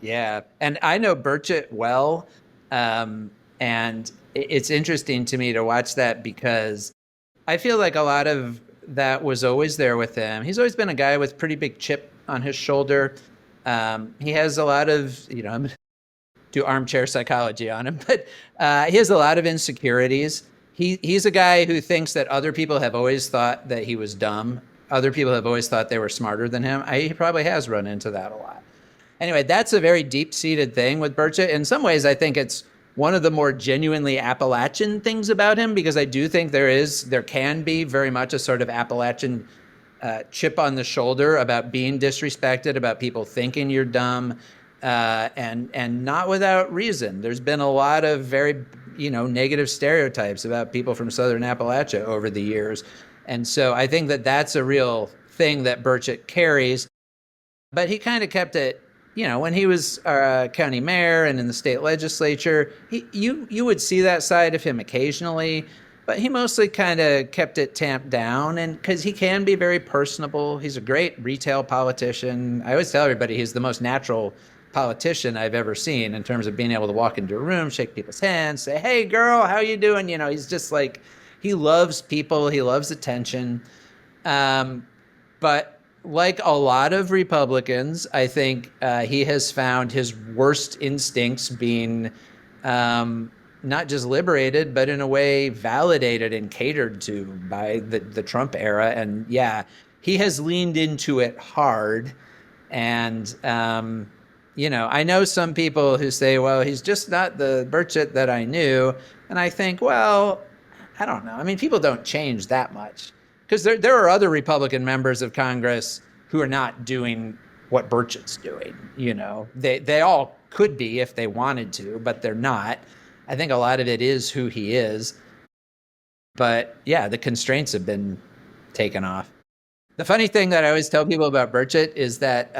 Yeah. And I know Burchett well. And it's interesting to me to watch that because I feel like a lot of that was always there with him. He's always been a guy with pretty big chip on his shoulder. He has a lot of, I'm going to do armchair psychology on him, but he has a lot of insecurities. He's a guy who thinks that other people have always thought that he was dumb. Other people have always thought they were smarter than him. He probably has run into that a lot. Anyway, that's a very deep-seated thing with Burchett. In some ways, I think it's one of the more genuinely Appalachian things about him, because I do think there can be very much a sort of Appalachian chip on the shoulder about being disrespected, about people thinking you're dumb, and not without reason. There's been a lot of very negative stereotypes about people from Southern Appalachia over the years, and so I think that that's a real thing that Burchett carries. But he kind of kept it. When he was county mayor and in the state legislature, you would see that side of him occasionally, but he mostly kind of kept it tamped down, and because he can be very personable. He's a great retail politician. I always tell everybody he's the most natural politician I've ever seen in terms of being able to walk into a room, shake people's hands, say, "Hey, girl, how you doing?" He's just like, he loves people. He loves attention. But like a lot of Republicans, I think he has found his worst instincts being not just liberated, but in a way validated and catered to by the Trump era. And yeah, he has leaned into it hard. And, I know some people who say, well, he's just not the Burchett that I knew. And I think, well, I don't know. I mean, people don't change that much. Because there are other Republican members of Congress who are not doing what Burchett's doing. They all could be if they wanted to, but they're not. I think a lot of it is who he is. But yeah, the constraints have been taken off. The funny thing that I always tell people about Burchett is that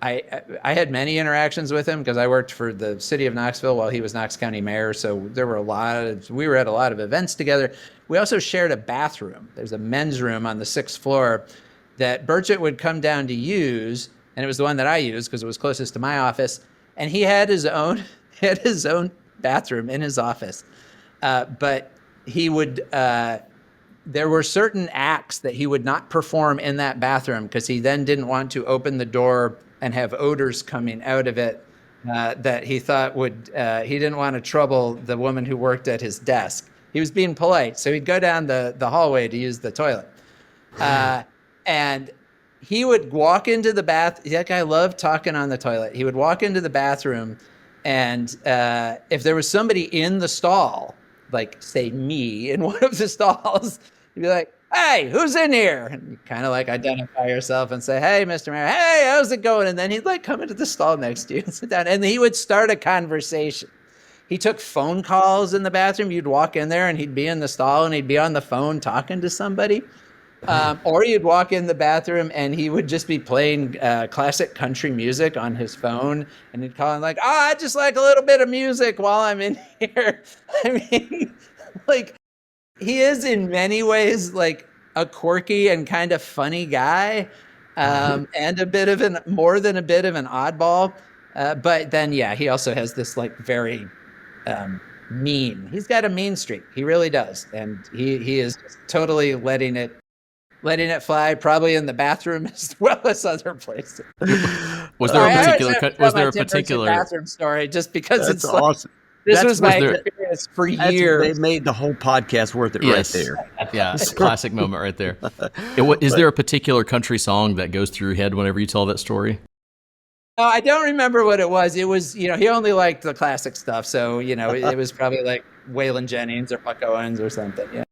I had many interactions with him because I worked for the city of Knoxville while he was Knox County mayor. So we were at a lot of events together. We also shared a bathroom. There's a men's room on the 6th floor that Burchett would come down to use. And it was the one that I used because it was closest to my office. And he had his own bathroom in his office. But he would, there were certain acts that he would not perform in that bathroom because he then didn't want to open the door and have odors coming out of it that he thought he didn't want to trouble the woman who worked at his desk. He was being polite. So he'd go down the hallway to use the toilet. And he would walk into the that guy loved talking on the toilet. He would walk into the bathroom, and if there was somebody in the stall, like say me in one of the stalls, he'd be like, "Hey, who's in here?" And you kind of like identify yourself and say, "Hey, Mr. Mayor, hey, how's it going?" And then he'd like come into the stall next to you and sit down, and he would start a conversation. He took phone calls in the bathroom. You'd walk in there and he'd be in the stall and he'd be on the phone talking to somebody. Or you'd walk in the bathroom and he would just be playing classic country music on his phone, and he'd call him like, I just like a little bit of music while I'm in here. I mean, like, he is in many ways like a quirky and kind of funny guy, and more than a bit of an oddball. But then, yeah, he also has this like very mean. He's got a mean streak. He really does, and he is totally letting it fly, probably in the bathroom as well as other places. Was there a particular bathroom story? Just because That's it's like, awesome. This was my experience for years. They made the whole podcast worth it right there. Yeah, it's a classic moment right there. Is there a particular country song that goes through your head whenever you tell that story? No, I don't remember what it was. It was, he only liked the classic stuff. So, it was probably like Waylon Jennings or Buck Owens or something. Yeah.